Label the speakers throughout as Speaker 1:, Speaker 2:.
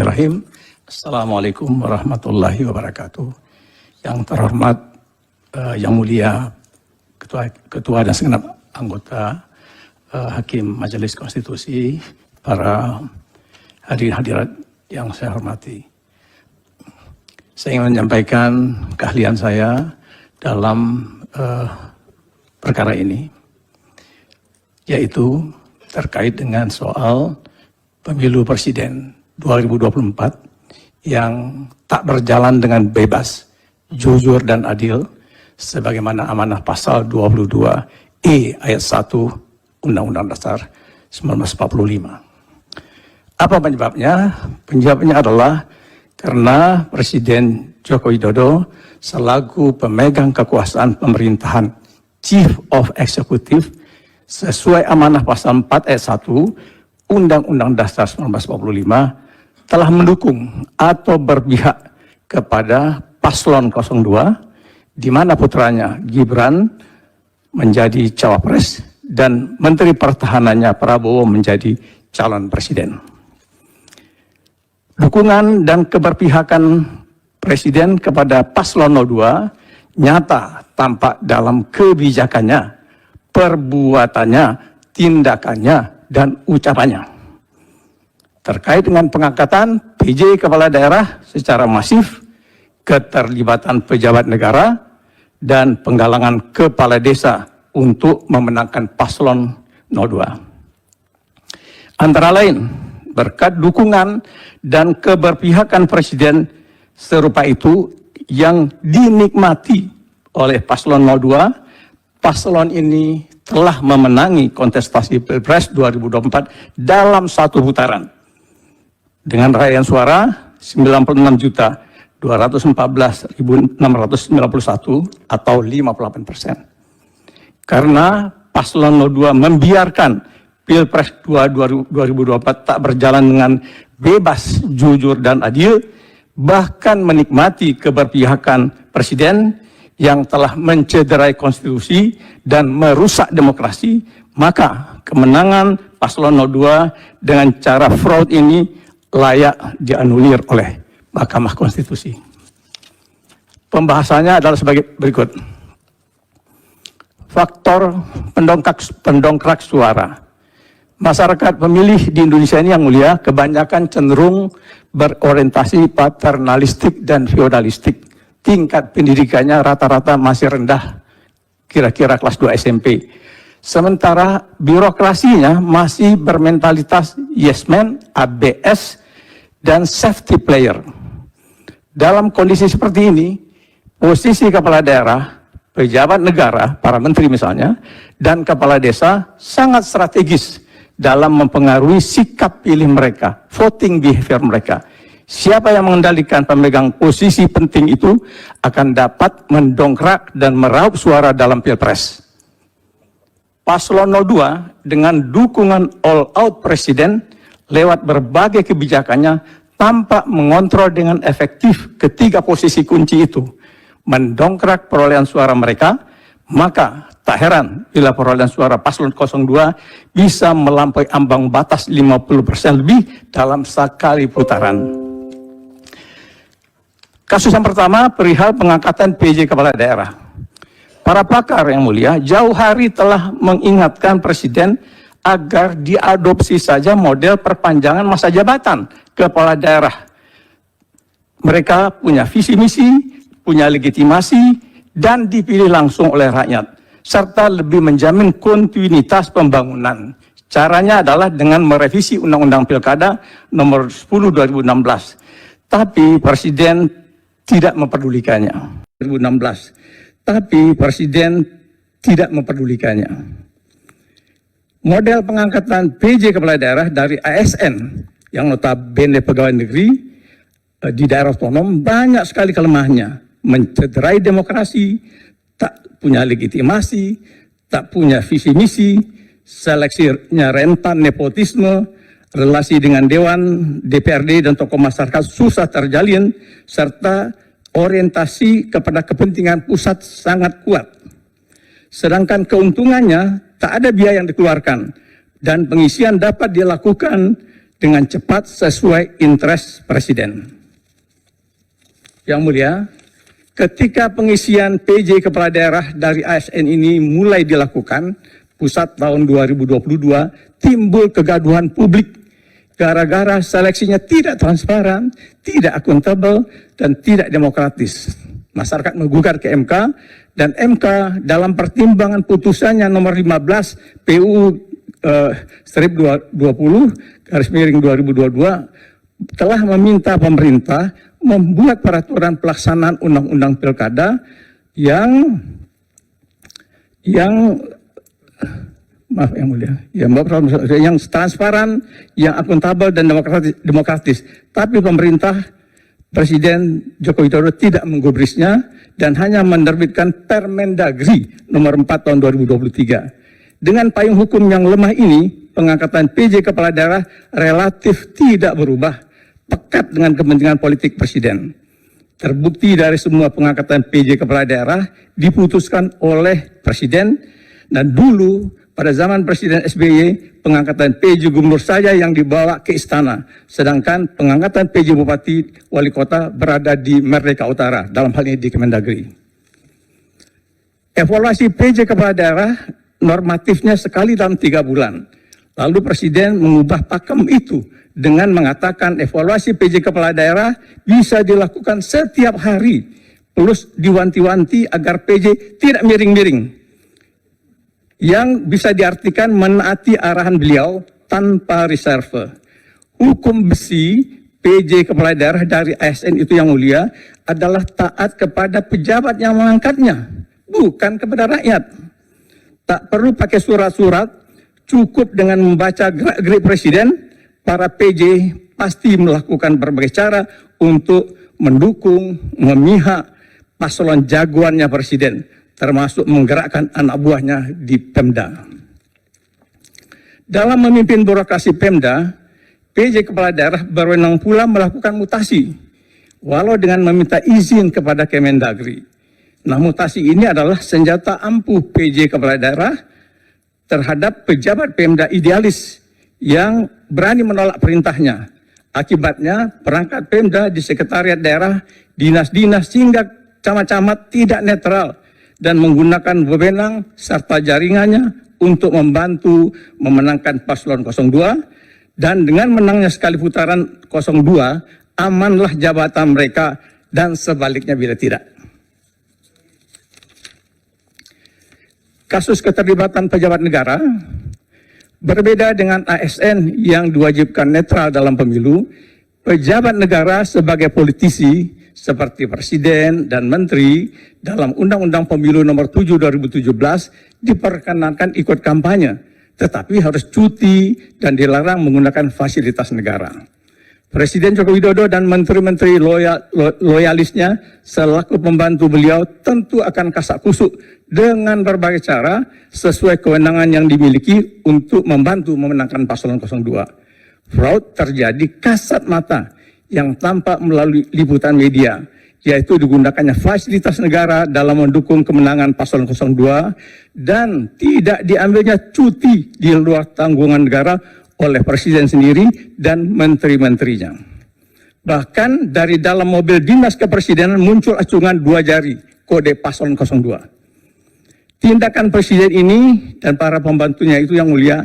Speaker 1: Bismillahirrahmanirrahim. Assalamualaikum warahmatullahi wabarakatuh. Yang terhormat, yang mulia Ketua dan segenap anggota Hakim Majelis Konstitusi, para hadirin hadirat yang saya hormati. Saya ingin menyampaikan keahlian saya dalam perkara ini, yaitu terkait dengan soal pemilu presiden 2024 yang tak berjalan dengan bebas, jujur dan adil sebagaimana amanah pasal 22E ayat 1 Undang-Undang Dasar 1945. Apa penyebabnya? Penyebabnya adalah karena Presiden Joko Widodo selaku pemegang kekuasaan pemerintahan Chief of Executive sesuai amanah pasal 4 ayat 1 Undang-Undang Dasar 1945 telah mendukung atau berpihak kepada paslon 02, di mana putranya Gibran menjadi cawapres dan Menteri Pertahanannya Prabowo menjadi calon presiden. Dukungan dan keberpihakan Presiden kepada paslon 02 nyata tampak dalam kebijakannya, perbuatannya, tindakannya, dan ucapannya. Terkait dengan pengangkatan PJ Kepala Daerah secara masif, keterlibatan pejabat negara, dan penggalangan kepala desa untuk memenangkan paslon 02. Antara lain, berkat dukungan dan keberpihakan Presiden serupa itu yang dinikmati oleh paslon 02, paslon ini telah memenangi kontestasi Pilpres 2024 dalam satu putaran dengan raihan suara 96.214.691 atau 58%. Karena paslon 02 membiarkan Pilpres 2024 tak berjalan dengan bebas, jujur, dan adil, bahkan menikmati keberpihakan Presiden yang telah mencederai konstitusi dan merusak demokrasi, maka kemenangan paslon 02 dengan cara fraud ini layak dianulir oleh Mahkamah Konstitusi. Pembahasannya adalah sebagai berikut. Faktor pendongkrak suara. Masyarakat pemilih di Indonesia ini yang mulia kebanyakan cenderung berorientasi paternalistik dan feodalistik. Tingkat pendidikannya rata-rata masih rendah, kira-kira kelas 2 SMP. Sementara birokrasinya masih bermentalitas yes man, ABS, dan safety player. Dalam kondisi seperti ini, posisi kepala daerah, pejabat negara, para menteri misalnya, dan kepala desa sangat strategis dalam mempengaruhi sikap pilih mereka, voting behavior mereka. Siapa yang mengendalikan pemegang posisi penting itu akan dapat mendongkrak dan meraup suara dalam Pilpres. Paslon 02 dengan dukungan all-out Presiden lewat berbagai kebijakannya tampak mengontrol dengan efektif ketiga posisi kunci itu, mendongkrak perolehan suara mereka, maka tak heran bila perolehan suara paslon 02 bisa melampaui ambang batas 50% lebih dalam sekali putaran. Kasus yang pertama perihal pengangkatan PJ Kepala Daerah. Para pakar yang mulia jauh hari telah mengingatkan Presiden agar diadopsi saja model perpanjangan masa jabatan kepala daerah. Mereka punya visi misi, punya legitimasi, dan dipilih langsung oleh rakyat, serta lebih menjamin kontinuitas pembangunan. Caranya adalah dengan merevisi Undang-Undang Pilkada nomor 10 2016. Tapi Presiden tidak memperdulikannya. 2016. Tapi Presiden tidak memperdulikannya. Model pengangkatan PJ Kepala Daerah dari ASN yang notabene pegawai negeri di daerah otonom banyak sekali kelemahannya. Mencederai demokrasi, tak punya legitimasi, tak punya visi misi, seleksinya rentan nepotisme, relasi dengan Dewan, DPRD, dan tokoh masyarakat susah terjalin, serta orientasi kepada kepentingan pusat sangat kuat. Sedangkan keuntungannya tak ada biaya yang dikeluarkan dan pengisian dapat dilakukan dengan cepat sesuai interest Presiden. Yang Mulia, ketika pengisian PJ Kepala Daerah dari ASN ini mulai dilakukan, pusat tahun 2022, timbul kegaduhan publik gara-gara seleksinya tidak transparan, tidak akuntabel, dan tidak demokratis. Masyarakat menggugat ke MK, dan MK dalam pertimbangan putusannya nomor 15 PUU strip 20/2022 telah meminta pemerintah membuat peraturan pelaksanaan undang-undang pilkada yang maaf yang mulia, yang transparan, yang akuntabel dan demokratis. Tapi pemerintah Presiden Joko Widodo tidak menggubrisnya dan hanya menerbitkan Permendagri nomor 4 tahun 2023. Dengan payung hukum yang lemah ini, pengangkatan PJ Kepala Daerah relatif tidak berubah, pekat dengan kepentingan politik Presiden. Terbukti dari semua pengangkatan PJ Kepala Daerah diputuskan oleh Presiden, dan dulu pada zaman Presiden SBY, pengangkatan PJ Gubernur saja yang dibawa ke istana, sedangkan pengangkatan PJ Bupati Wali Kota berada di Merdeka Utara, dalam hal ini di Kemendagri. Evaluasi PJ Kepala Daerah normatifnya sekali dalam 3 bulan. Lalu Presiden mengubah pakem itu dengan mengatakan evaluasi PJ Kepala Daerah bisa dilakukan setiap hari, plus diwanti-wanti agar PJ tidak miring-miring. Yang bisa diartikan menaati arahan beliau tanpa reserve. Hukum besi PJ Kepala Daerah dari ASN itu yang mulia adalah taat kepada pejabat yang mengangkatnya, bukan kepada rakyat. Tak perlu pakai surat-surat, cukup dengan membaca gerak-gerik Presiden, para PJ pasti melakukan berbagai cara untuk mendukung, memihak paslon jagoannya Presiden, termasuk menggerakkan anak buahnya di Pemda. Dalam memimpin birokrasi Pemda, PJ Kepala Daerah berwenang pula melakukan mutasi, walau dengan meminta izin kepada Kemendagri. Nah, mutasi ini adalah senjata ampuh PJ Kepala Daerah terhadap pejabat Pemda idealis yang berani menolak perintahnya. Akibatnya, perangkat Pemda di sekretariat daerah, dinas-dinas hingga camat-camat tidak netral dan menggunakan wewenang serta jaringannya untuk membantu memenangkan paslon 02, dan dengan menangnya sekali putaran 02, amanlah jabatan mereka dan sebaliknya bila tidak. Kasus keterlibatan pejabat negara berbeda dengan ASN yang diwajibkan netral dalam pemilu. Pejabat negara sebagai politisi seperti Presiden dan Menteri dalam Undang-Undang Pemilu nomor 7 2017 diperkenankan ikut kampanye, tetapi harus cuti dan dilarang menggunakan fasilitas negara. Presiden Joko Widodo dan menteri-menteri loyalisnya selaku pembantu beliau tentu akan kasak kusuk dengan berbagai cara sesuai kewenangan yang dimiliki untuk membantu memenangkan paslon 02. Fraud terjadi kasat mata yang tampak melalui liputan media, yaitu digunakannya fasilitas negara dalam mendukung kemenangan paslon 02 dan tidak diambilnya cuti di luar tanggungan negara oleh Presiden sendiri dan menteri-menterinya. Bahkan dari dalam mobil dinas kepresidenan muncul acungan 2 jari kode paslon 02. Tindakan Presiden ini dan para pembantunya itu yang mulia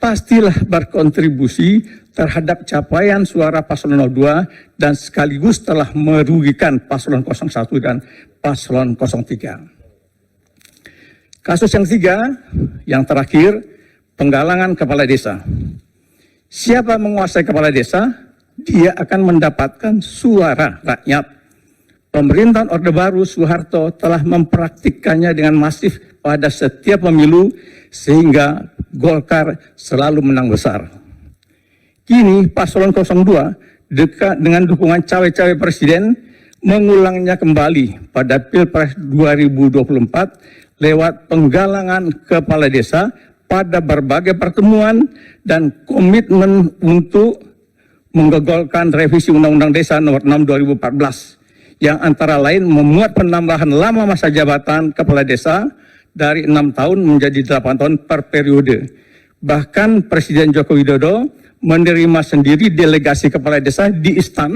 Speaker 1: pastilah berkontribusi terhadap capaian suara paslon 02 dan sekaligus telah merugikan paslon 01 dan paslon 03. Kasus yang ketiga, yang terakhir, penggalangan kepala desa. Siapa menguasai kepala desa, dia akan mendapatkan suara rakyat. Pemerintahan Orde Baru Soeharto telah mempraktikkannya dengan masif pada setiap pemilu sehingga Golkar selalu menang besar. Kini paslon 02 dengan dukungan cawe-cawe Presiden mengulangnya kembali pada Pilpres 2024 lewat penggalangan kepala desa pada berbagai pertemuan dan komitmen untuk menggolkan revisi Undang-Undang Desa Nomor 6 2014 yang antara lain memuat penambahan lama masa jabatan kepala desa dari 6 tahun menjadi 8 tahun per periode. Bahkan Presiden Joko Widodo menerima sendiri delegasi kepala desa di istana